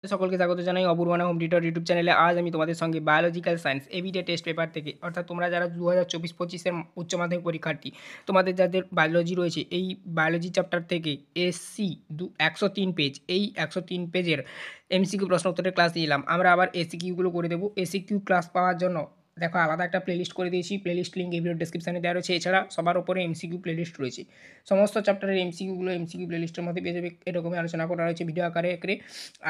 সকলকে স্বাগত জানাই অপূর্বানা হোম টিউটর ইউটিউব চ্যানেলে। আজ আমি তোমাদের সঙ্গে বায়োলজিক্যাল সায়েন্স এভিডে টেস্ট পেপার থেকে, অর্থাৎ তোমরা যারা 2024-25-এর উচ্চ মাধ্যমিক পরীক্ষার্থী, তোমাদের যাদের বায়োলজি রয়েছে, এই বায়োলজি চ্যাপ্টার থেকে এসসি 103 পেজ, এই 103 পেজের এমসিকিউ প্রশ্ন উত্তরের ক্লাস নিয়ে এলাম। আমরা আবার এসিকিউগুলো করে দেবো। এসিকিউ ক্লাস পাওয়ার জন্য দেখো আলাদা একটা প্লেলিস্ট করে দিয়েছি। প্লেলিস্ট লিঙ্ক এই ভিডিও ডেসক্রিপশানে দেওয়া রয়েছে। এছাড়া সবার উপরে এমসিকিউ প্লেলিস্ট রয়েছে। সমস্ত চ্যাপ্টারের এমসিকিউ প্লেলিস্টের মধ্যে পেয়ে যাবে। এরকমই আলোচনা করা রয়েছে ভিডিও আকারে।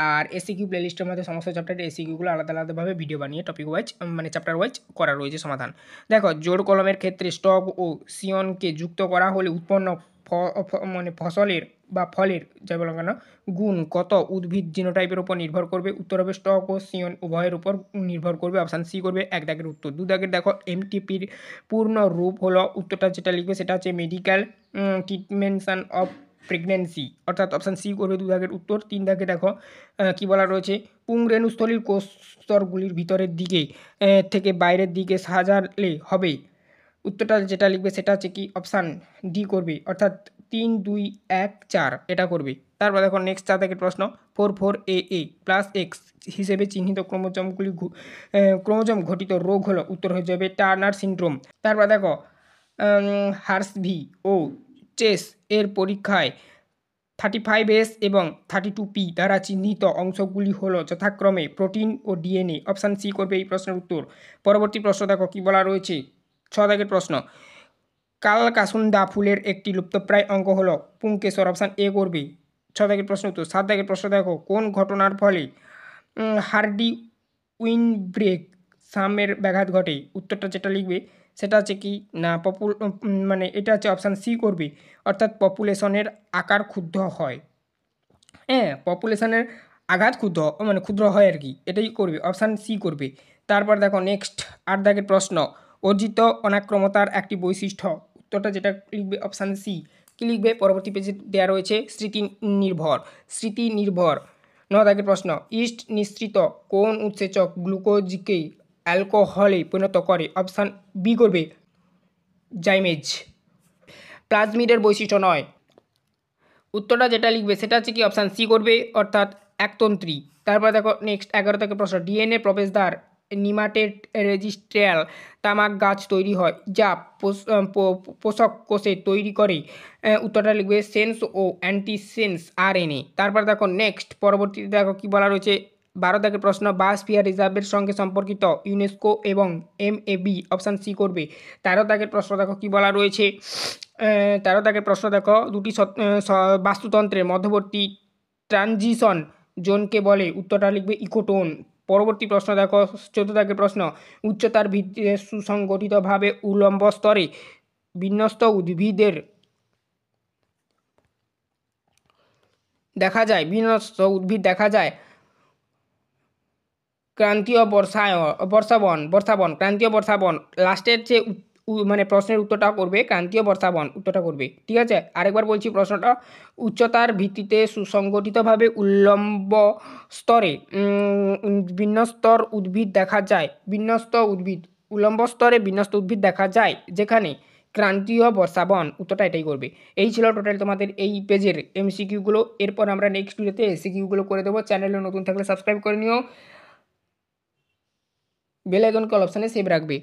আর এসিকিউ প্লেলিস্টের মধ্যে সমস্ত চ্যাপ্টারের এসিকিউগুলো আলাদা আলাদাভাবে ভিডিও বানিয়ে টপিক ওয়াইজ, মানে চ্যাপ্টার ওয়াইজ করা রয়েছে সমাধান। দেখো, জোড় কলমের ক্ষেত্রে স্টক ও সিয়নকে যুক্ত করা হলে উৎপন্ন মানে ফসলের বা ফলের যাই বলো কেন গুণ কত উদ্ভিদ জিনোটাইপের উপর নির্ভর করবে? উত্তর হবে স্টক ও সিয়ন উভয়ের উপর নির্ভর করবে। অপশান সি করবে। এক দাগের উত্তর। দু দাগের দেখো, এমটিপির পূর্ণ রূপ হলো, উত্তরটা যেটা লিখবে সেটা হচ্ছে মেডিকেল ট্রিটমেন্টন অফ প্রেগনেন্সি, অর্থাৎ অপশান সি করবে। দু দাগের উত্তর। তিন দাগে দেখো কি বলা রয়েছে, পুংরেণুস্থলীর কোষ স্তরগুলির ভিতরের দিকে থেকে বাইরের দিকে সাজালে হবে। উত্তরটা যেটা লিখবে সেটা হচ্ছে কি অপশান ডি করবে, অর্থাৎ 3, 2, 1, 4 এটা করবে। তারপর দেখো নেক্সট 4 দাগের প্রশ্ন, 44AA প্লাস এক্স হিসেবে চিহ্নিত ক্রোমোজোম ঘটিত রোগ হলো, উত্তর হয়ে যাবে টার্নার সিনড্রোম। তারপর দেখো হার্সভি ও চেস এর পরীক্ষায় 35S এবং 32P দ্বারা চিহ্নিত অংশগুলি হলো যথাক্রমে প্রোটিন ও ডিএনএ। অপশান সি করবে এই প্রশ্নের উত্তর। পরবর্তী প্রশ্ন দেখো কি বলা রয়েছে, 6 দাগের প্রশ্ন, কালকাসুন্দা ফুলের একটি লুপ্তপ্রায় অঙ্গ হলো পুংকেশর। অপশান এ করবে 6 দাগের প্রশ্ন উত্তর। 7 দাগের প্রশ্ন দেখো, কোন ঘটনার ফলে হার্ডি উইনব্রেক সামের ব্যাঘাত ঘটে? উত্তরটা যেটা লিখবে সেটা হচ্ছে কি না মানে এটা হচ্ছে অপশান সি করবে, অর্থাৎ পপুলেশনের আকার ক্ষুদ্র হয়। হ্যাঁ, পপুলেশনের আঘাত ক্ষুদ্র হয় আর কি, এটাই করবে, অপশান সি করবে। তারপর দেখো নেক্সট 8 দাগের প্রশ্ন, অর্জিত অনাক্রমতার একটি বৈশিষ্ট্য। উত্তরটা যেটা লিখবে অপশান সি। কী লিখবে? পরবর্তী পেজে দেওয়া রয়েছে স্মৃতি নির্ভর। 9 দাগের প্রশ্ন, ইস্ট নিঃসৃত কোন উৎসেচক গ্লুকোজকে অ্যালকোহলে পরিণত করে? অপশান বি করবে, জাইমেজ। প্লাজমিডের বৈশিষ্ট্য নয়, উত্তরটা যেটা লিখবে সেটা হচ্ছে কি অপশান সি করবে, অর্থাৎ একতন্ত্রী। তারপর দেখো নেক্সট 11 থেকে প্রশ্ন, ডিএনএ প্রবেশদ্বার নিমাটেড রেজিস্ট্রিয়াল তামাক গাছ তৈরি হয় যা পোষক কোষে তৈরি করে। উত্তরটা লিখবে সেন্স ও অ্যান্টিসেন্স আরএনএ। তারপর দেখো নেক্সট পরবর্তীতে দেখো কি বলা রয়েছে, 12 দাগের প্রশ্ন, বায়োস্ফিয়ার রিজার্ভের সঙ্গে সম্পর্কিত ইউনেস্কো এবং এমএবি। অপশান সি করবে। 13 দাগের প্রশ্ন দেখো কি বলা রয়েছে, 13 দাগের প্রশ্ন দেখো, দুটি বাস্তুতন্ত্রের মধ্যবর্তী ট্রানজিশন জোনকে বলে? উত্তরটা লিখবে ইকোটোন। পরবর্তী প্রশ্ন দেখো, 14 দাগের প্রশ্ন, উচ্চতার ভিত্তিতে সুসংগঠিতভাবে উল্লম্ব স্তরে বিন্যস্ত উদ্ভিদের দেখা যায় ক্রান্তীয় বর্ষাবন ক্রান্তীয় বর্ষাবন লাস্টের যে মানে প্রশ্নের উত্তরটা করবে ক্রান্তীয় বর্ষাবন, উত্তরটা করবে। ঠিক আছে, আরেকবার বলছি প্রশ্নটা, উচ্চতার ভিত্তিতে সুসংগঠিতভাবে উল্লম্ব স্তরে উল্লম্ব স্তরে বিন্যস্ত উদ্ভিদ দেখা যায় যেখানে ক্রান্তীয় বর্ষাবন, উত্তরটা এটাই করবে। এই ছিল টোটাল তোমাদের এই পেজের এমসিকিউগুলো। এরপর আমরা নেক্সট ভিডিওতে এসিকিউগুলো করে দেবো। চ্যানেলে নতুন থাকলে সাবস্ক্রাইব করে নিও, বেল আইকন কল অপশানে সেভ রাখবে।